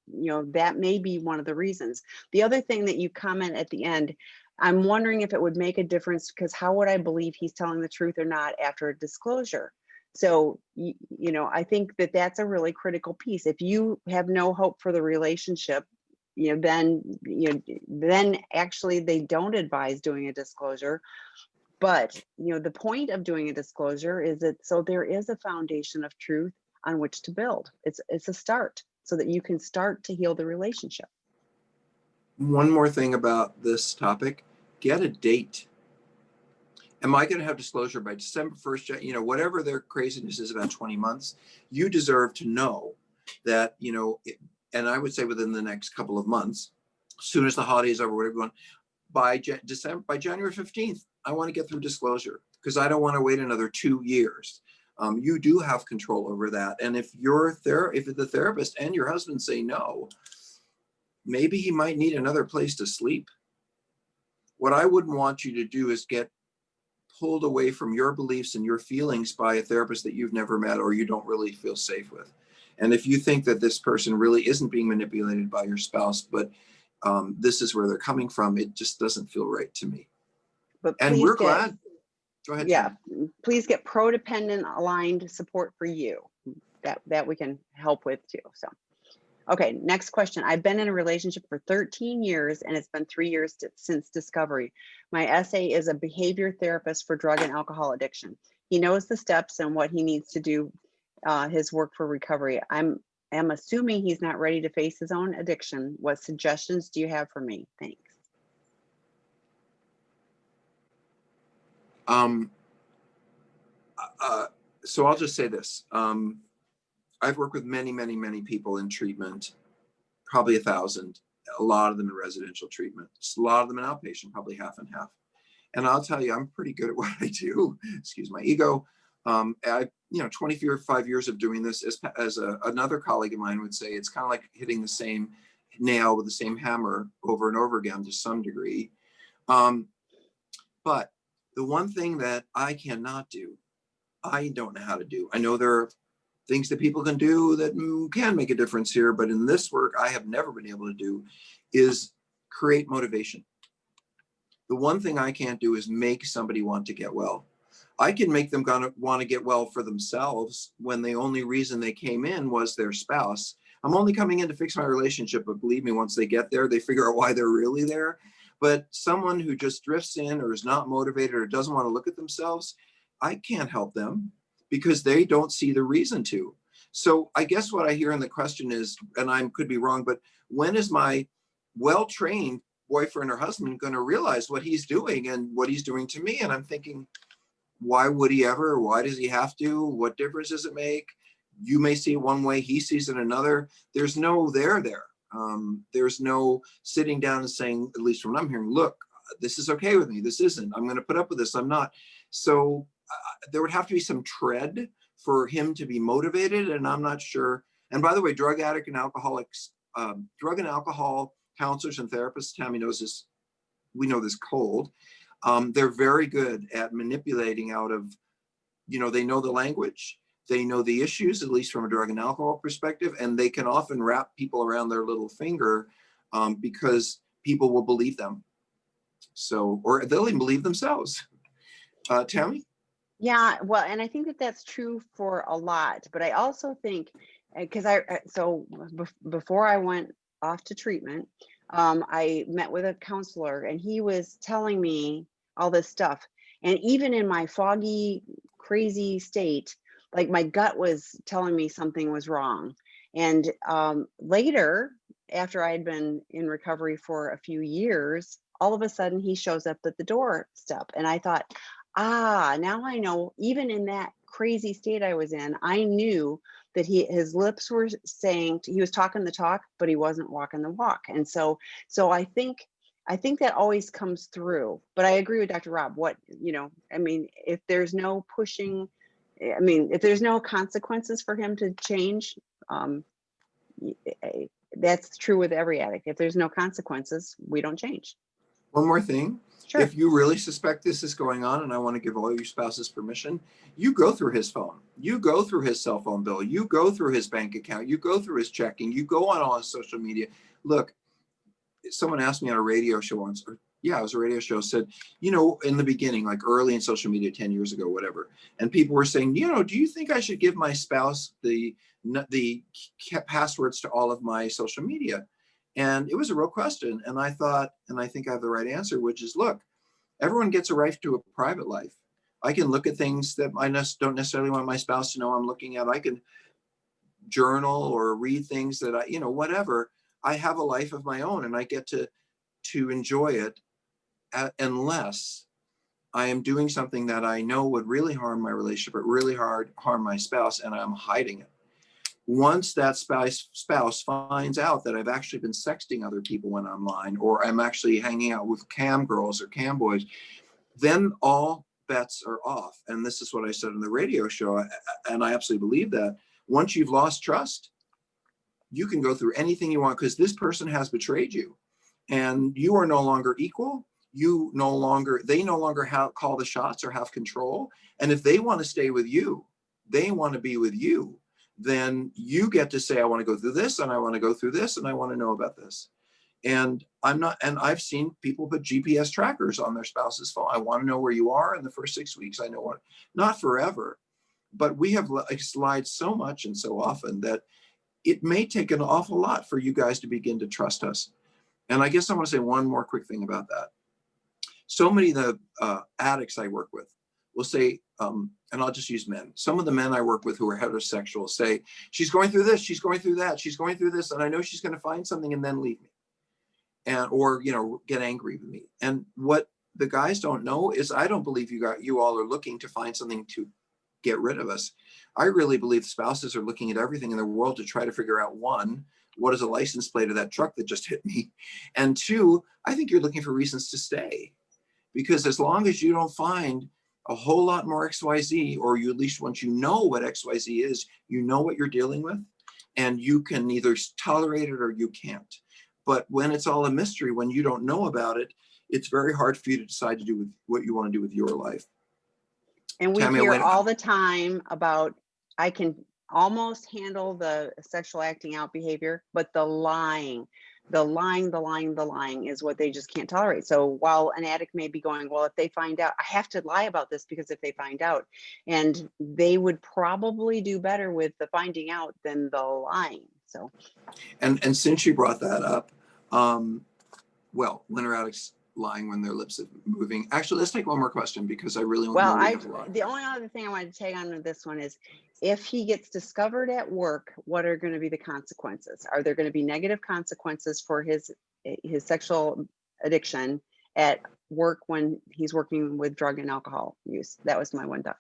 that may be one of the reasons. The other thing that you comment at the end, I'm wondering if it would make a difference, because how would I believe he's telling the truth or not after a disclosure? So, I think that that's a really critical piece. If you have no hope for the relationship, then actually they don't advise doing a disclosure. But the point of doing a disclosure is that so there is a foundation of truth on which to build. It's a start so that you can start to heal the relationship. One more thing about this topic: get a date. Am I going to have disclosure by December 1st? Whatever their craziness is about 20 months, you deserve to know that, and I would say within the next couple of months, as soon as the holidays are over, whatever you want, by January 15th, I want to get through disclosure, because I don't want to wait another 2 years. You do have control over that. And if the therapist and your husband say no, maybe he might need another place to sleep. What I wouldn't want you to do is get pulled away from your beliefs and your feelings by a therapist that you've never met or you don't really feel safe with. And if you think that this person really isn't being manipulated by your spouse, but this is where they're coming from, it just doesn't feel right to me. And we're glad. Go ahead. Yeah, Tami. Please get pro-dependent aligned support for you that we can help with too. So, okay, next question. I've been in a relationship for 13 years and it's been 3 years since discovery. My SA is a behavior therapist for drug and alcohol addiction. He knows the steps and what he needs to do his work for recovery. I'm assuming he's not ready to face his own addiction. What suggestions do you have for me? Thanks. So I'll just say this. I've worked with many, many, many people in treatment, probably 1,000, a lot of them in residential treatment, a lot of them in outpatient, probably half and half. And I'll tell you, I'm pretty good at what I do. Excuse my ego. 25 years of doing this, as another colleague of mine would say, it's kind of like hitting the same nail with the same hammer over and over again to some degree. But the one thing that I cannot do, I don't know how to do. I know there are things that people can do that can make a difference here, but in this work, I have never been able to do is create motivation. The one thing I can't do is make somebody want to get well. I can make them want to get well for themselves when the only reason they came in was their spouse. I'm only coming in to fix my relationship, but believe me, once they get there, they figure out why they're really there. But someone who just drifts in or is not motivated or doesn't want to look at themselves, I can't help them because they don't see the reason to. So I guess what I hear in the question is, and I could be wrong, but when is my well-trained boyfriend or husband going to realize what he's doing and what he's doing to me? And I'm thinking, why would he ever? Why does he have to? What difference does it make? You may see it one way, he sees it another. There's no there. There's no sitting down and saying, at least from what I'm hearing, look, this is okay with me. This isn't. I'm going to put up with this. I'm not. So there would have to be some tread for him to be motivated. And I'm not sure. And by the way, drug addict and alcoholics, drug and alcohol counselors and therapists, Tami knows this. We know this cold. They're very good at manipulating out of, they know the language, they know the issues, at least from a drug and alcohol perspective, and they can often wrap people around their little finger because people will believe them. So, or they'll even believe themselves. Tami? Yeah, well, and I think that that's true for a lot, but I also think, because before I went off to treatment, I met with a counselor and he was telling me all this stuff. And even in my foggy, crazy state, like my gut was telling me something was wrong. And later, after I'd been in recovery for a few years, all of a sudden he shows up at the doorstep. And I thought, now I know, even in that crazy state I was in, I knew that his lips were saying, he was talking the talk, but he wasn't walking the walk. And so I think that always comes through. But I agree with Dr. Rob. If there's no pushing, if there's no consequences for him to change, that's true with every addict. If there's no consequences, we don't change. One more thing. Sure. If you really suspect this is going on, and I want to give all your spouses permission, you go through his phone, you go through his cell phone bill, you go through his bank account, you go through his checking, you go on all his social media. Look, someone asked me on a radio show once, it was a radio show, said, in the beginning, like early in social media, 10 years ago, whatever, and people were saying, do you think I should give my spouse the passwords to all of my social media? And it was a real question. And I thought, and I think I have the right answer, which is, look, everyone gets a right to a private life. I can look at things that I don't necessarily want my spouse to know I'm looking at. I can journal or read things that whatever. I have a life of my own and I get to enjoy it unless I am doing something that I know would really harm my relationship or really harm my spouse, and I'm hiding it. Once that spouse finds out that I've actually been sexting other people when I'm online, or I'm actually hanging out with cam girls or cam boys, then all bets are off. And this is what I said in the radio show, and I absolutely believe that. Once you've lost trust, you can go through anything you want because this person has betrayed you, and you are no longer equal. They no longer call the shots or have control. And if they want to stay with you, they want to be with you, then you get to say, I want to go through this and I want to go through this and I want to know about this. And I've seen people put GPS trackers on their spouse's phone. I want to know where you are in the first 6 weeks. I know what, not forever, but we have lied so much and so often that it may take an awful lot for you guys to begin to trust us. And I guess I want to say one more quick thing about that. So many of the addicts I work with will say, and I'll just use men. Some of the men I work with who are heterosexual say, she's going through this, she's going through that, she's going through this, and I know she's going to find something and then leave me, or get angry with me. And what the guys don't know is I don't believe you all are looking to find something to get rid of us. I really believe spouses are looking at everything in the world to try to figure out, one, what is a license plate of that truck that just hit me? And two, I think you're looking for reasons to stay. Because as long as you don't find a whole lot more XYZ, or you at least once you know what XYZ is, you know what you're dealing with, and you can either tolerate it or you can't. But when it's all a mystery, when you don't know about it, it's very hard for you to decide to do with what you want to do with your life. And we hear all the time about, I can almost handle the sexual acting out behavior, but the lying is what they just can't tolerate. So while an addict may be going, well, if they find out, I have to lie about this because if they find out, and they would probably do better with the finding out than the lying. So, and since you brought that up, well, when are addicts lying when their lips are moving. Actually, let's take one more question because I really want Well, to know we have a lot. the only other thing I wanted to tag on to this one is, if he gets discovered at work, what are going to be the consequences? Are there going to be negative consequences for his sexual addiction at work when he's working with drug and alcohol use? That was my one thought.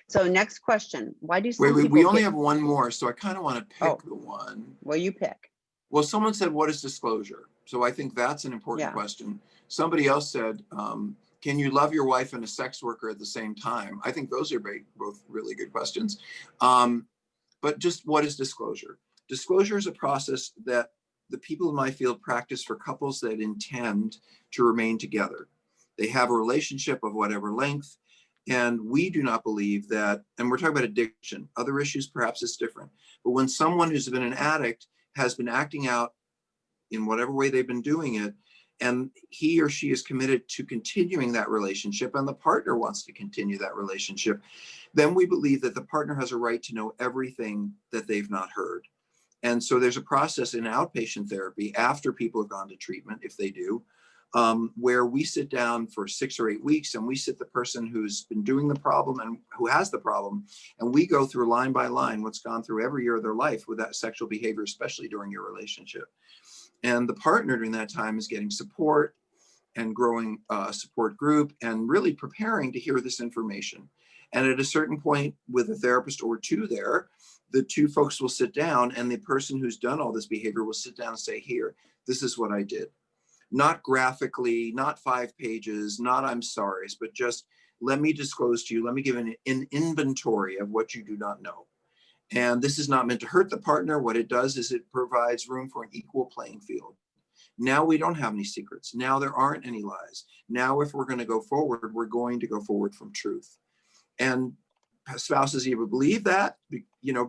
So next question: why do some people we only have one more, so I kind of want to pick the one. Well, you pick. Well, someone said, what is disclosure? So I think that's an important question. Somebody else said, can you love your wife and a sex worker at the same time? I think those are both really good questions. But just what is disclosure? Disclosure is a process that the people in my field practice for couples that intend to remain together. They have a relationship of whatever length. And we do not believe that, and we're talking about addiction, other issues, perhaps it's different. But when someone who's been an addict has been acting out in whatever way they've been doing it, and he or she is committed to continuing that relationship, and the partner wants to continue that relationship, then we believe that the partner has a right to know everything that they've not heard. And so there's a process in outpatient therapy after people have gone to treatment, if they do, where we sit down for 6 or 8 weeks and we sit the person who's been doing the problem and who has the problem, and we go through line by line what's gone through every year of their life with that sexual behavior, especially during your relationship. And the partner during that time is getting support and growing a support group and really preparing to hear this information. And at a certain point with a therapist or two there, the two folks will sit down and the person who's done all this behavior will sit down and say, here, this is what I did. Not graphically, not 5 pages, not I'm sorry's, but just let me disclose to you, let me give an inventory of what you do not know. And this is not meant to hurt the partner. What it does is it provides room for an equal playing field. Now we don't have any secrets. Now there aren't any lies. Now if we're going to go forward, we're going to go forward from truth. And spouses either believe that,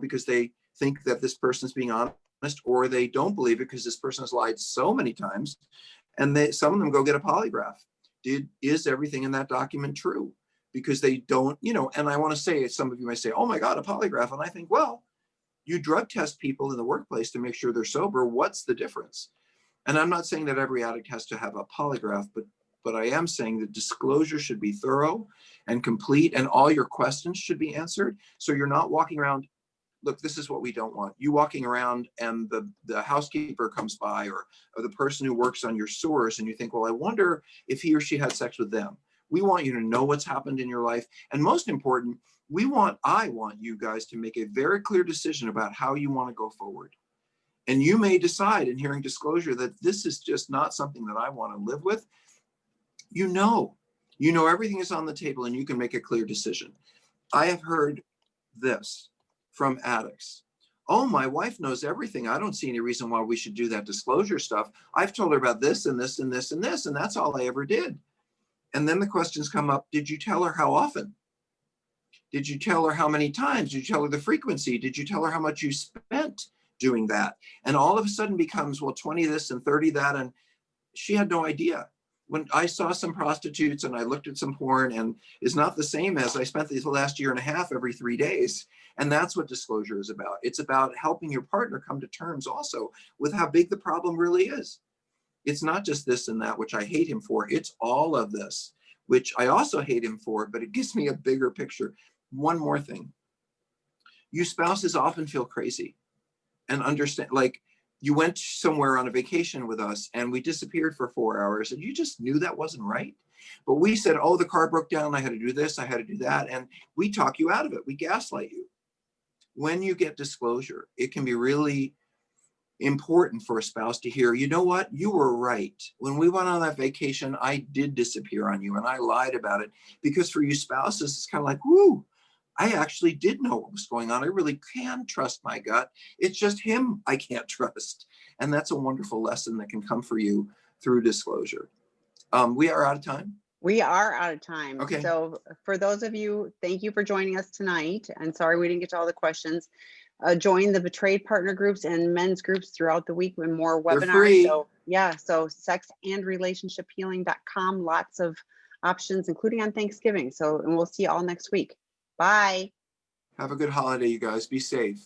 because they think that this person's being honest, or they don't believe it because this person has lied so many times. And some of them go get a polygraph. Is everything in that document true? Because they don't, and I want to say, some of you may say, oh my God, a polygraph. And I think, well, you drug test people in the workplace to make sure they're sober. What's the difference? And I'm not saying that every addict has to have a polygraph, but I am saying that disclosure should be thorough and complete, and all your questions should be answered. So you're not walking around, look, this is what we don't want. You walking around and the housekeeper comes by, or the person who works on your sewers, and you think, well, I wonder if he or she had sex with them. We want you to know what's happened in your life. And most important, I want you guys to make a very clear decision about how you want to go forward. And you may decide in hearing disclosure that this is just not something that I want to live with. You know everything is on the table and you can make a clear decision. I have heard this from addicts. Oh, my wife knows everything. I don't see any reason why we should do that disclosure stuff. I've told her about this and this and this and this, and that's all I ever did. And then the questions come up. Did you tell her how often? Did you tell her how many times? Did you tell her the frequency? Did you tell her how much you spent doing that? And all of a sudden becomes, well, 20 this and 30 that. And she had no idea. When I saw some prostitutes and I looked at some porn, and is not the same as I spent the last year and a half every 3 days. And that's what disclosure is about. It's about helping your partner come to terms also with how big the problem really is. It's not just this and that, which I hate him for. It's all of this, which I also hate him for, but it gives me a bigger picture. One more thing. You spouses often feel crazy and understand, like, you went somewhere on a vacation with us and we disappeared for 4 hours and you just knew that wasn't right. But we said, oh, the car broke down. I had to do this. I had to do that. And we talk you out of it. We gaslight you. When you get disclosure, it can be really important for a spouse to hear, you know what, you were right. When we went on that vacation, I did disappear on you and I lied about it. Because for you spouses, it's kind of like, whoo, I actually did know what was going on. I really can trust my gut. It's just him I can't trust. And that's a wonderful lesson that can come for you through disclosure. We are out of time. We are out of time. Okay. So for those of you, thank you for joining us tonight. And sorry we didn't get to all the questions. Join the betrayed partner groups and men's groups throughout the week with more webinars. They're free. So sexandrelationshiphealing.com. Lots of options, including on Thanksgiving. And we'll see you all next week. Bye. Have a good holiday, you guys. Be safe.